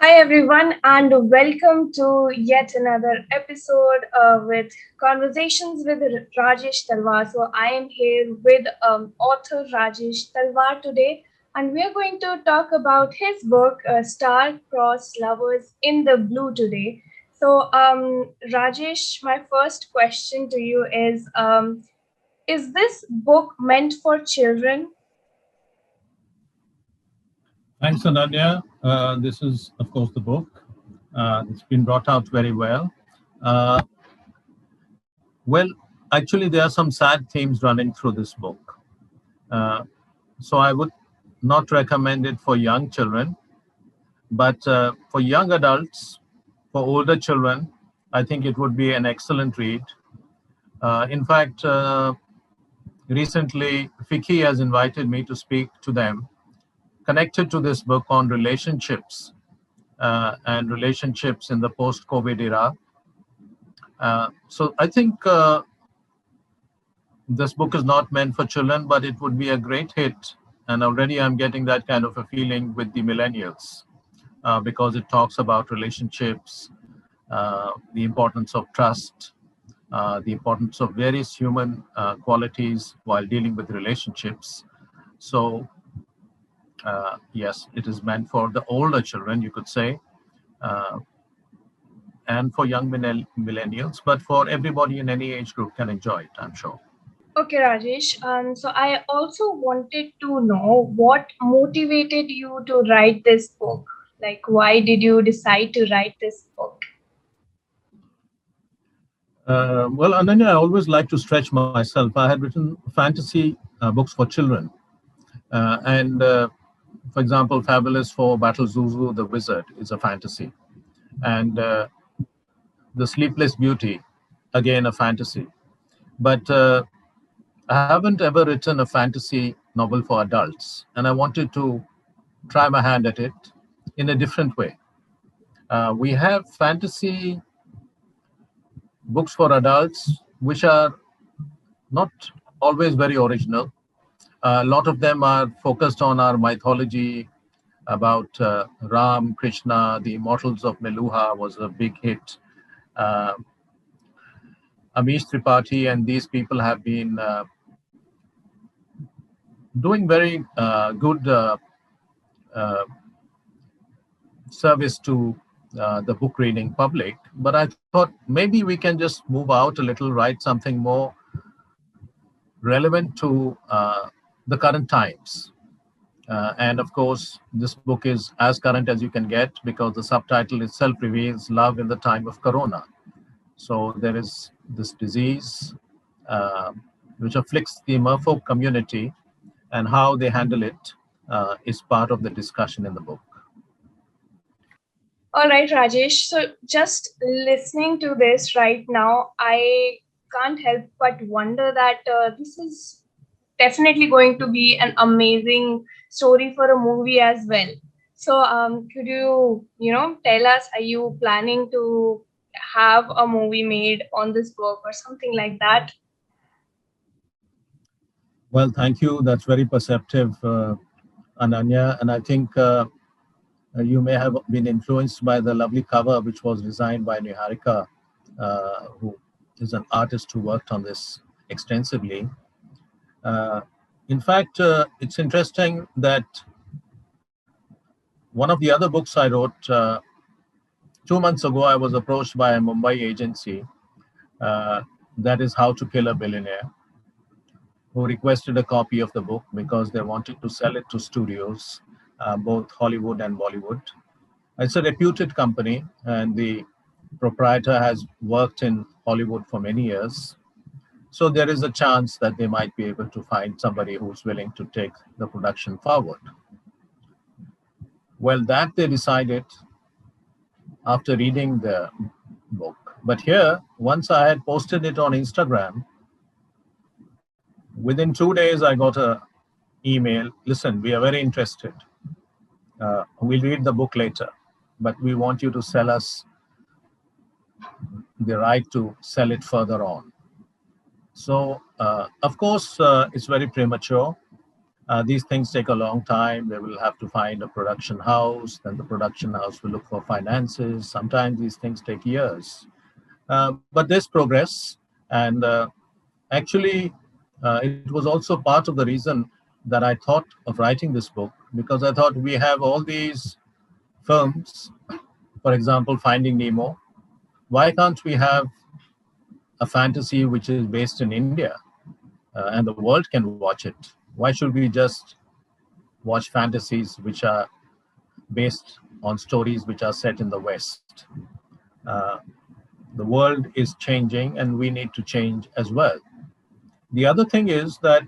Hi, everyone, and welcome to yet another episode with Conversations with Rajesh Talwar. So, I am here with author Rajesh Talwar today, and we are going to talk about his book, Star-Crossed Lovers in the Blue, today. So, Rajesh, my first question to you is this book meant for children? Thanks, Ananya. This is, of course, the book. It's been brought out very well. Uh, well, actually, there are some sad themes running through this book. Uh, so I would not recommend it for young children, but for young adults, for older children, I think it would be an excellent read. In fact, recently, Fiki has invited me to speak to them connected to this book on relationships and relationships in the post-COVID era. So I think this book is not meant for children, but it would be a great hit. And already I'm getting that kind of a feeling with the millennials because it talks about relationships, the importance of trust, the importance of various human qualities while dealing with relationships. So, yes, it is meant for the older children, you could say, uh, and for young millennials, but for everybody in any age group can enjoy it, I'm sure. Okay, Rajesh. So I also wanted to know what motivated you to write this book. Like, why did you decide to write this book? Well, Ananya, I always like to stretch myself. I had written fantasy books for children. And for example, Fabulous for Battle Zuzu, the Wizard is a fantasy. And The Sleepless Beauty, again, a fantasy. But I haven't ever written a fantasy novel for adults. And I wanted to try my hand at it in a different way. We have fantasy books for adults, which are not always very original. A lot of them are focused on our mythology about Ram, Krishna, the Immortals of Meluha was a big hit. Uh, Amish Tripathi and these people have been doing very good uh, service to the book reading public. But I thought maybe we can just move out a little, write something more relevant to the current times. And of course, this book is as current as you can get because the subtitle itself reveals love in the time of Corona. So there is this disease uh, which afflicts the merfolk community, and how they handle it is part of the discussion in the book. All right, Rajesh. So just listening to this right now, I can't help but wonder that this is definitely going to be an amazing story for a movie as well. So, could you tell us, are you planning to have a movie made on this book or something like that? Well, thank you. That's very perceptive, Ananya. And I think you may have been influenced by the lovely cover, which was designed by Niharika, who is an artist who worked on this extensively. Uh, in fact, it's interesting that one of the other books I wrote 2 months ago, I was approached by a Mumbai agency uh, that is How to Kill a Billionaire, who requested a copy of the book because they wanted to sell it to studios, both Hollywood and Bollywood. It's a reputed company, and the proprietor has worked in Hollywood for many years. So there is a chance that they might be able to find somebody who's willing to take the production forward. Well, that they decided after reading the book. But here, once I had posted it on Instagram, within 2 days I got a email. Listen, we are very interested. We'll read the book later, but we want you to sell us the right to sell it further on. So, of course, it's very premature. These things take a long time. They will have to find a production house, then the production house will look for finances. Sometimes these things take years. But there's progress. And actually, it was also part of the reason that I thought of writing this book, because I thought we have all these films, for example, Finding Nemo. Why can't we have a fantasy which is based in India, and the world can watch it? Why should we just watch fantasies which are based on stories which are set in the West? Uh, the world is changing and we need to change as well. The other thing is that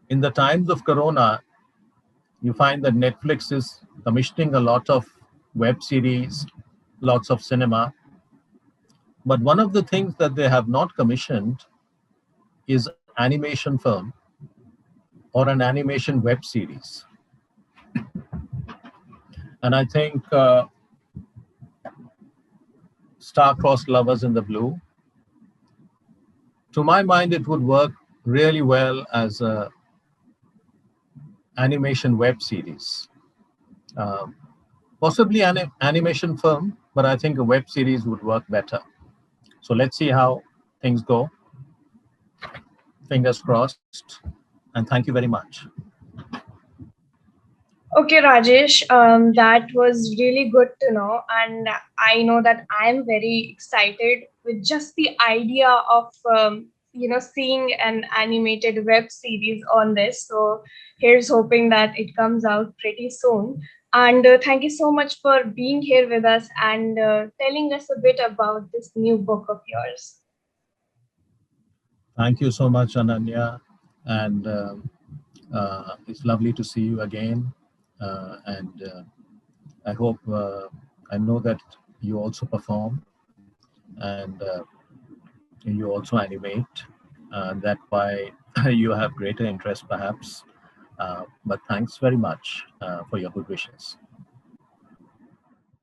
in the times of Corona, you find that Netflix is commissioning a lot of web series, lots of cinema. But one of the things that they have not commissioned is animation film or an animation web series. And I think Star-Crossed Lovers in the Blue, to my mind, it would work really well as a animation web series. Um, Possibly an animation film, but I think a web series would work better. So let's see how things go. Fingers crossed. And thank you very much. Okay, Rajesh, that was really good to know. And I know that I am very excited with just the idea of, seeing an animated web series on this. So here's hoping that it comes out pretty soon. And thank you so much for being here with us and telling us a bit about this new book of yours. Thank you so much, Ananya. And it's lovely to see you again. And I hope, I know that you also perform and you also animate. That why you have greater interest, perhaps. But thanks very much for your good wishes.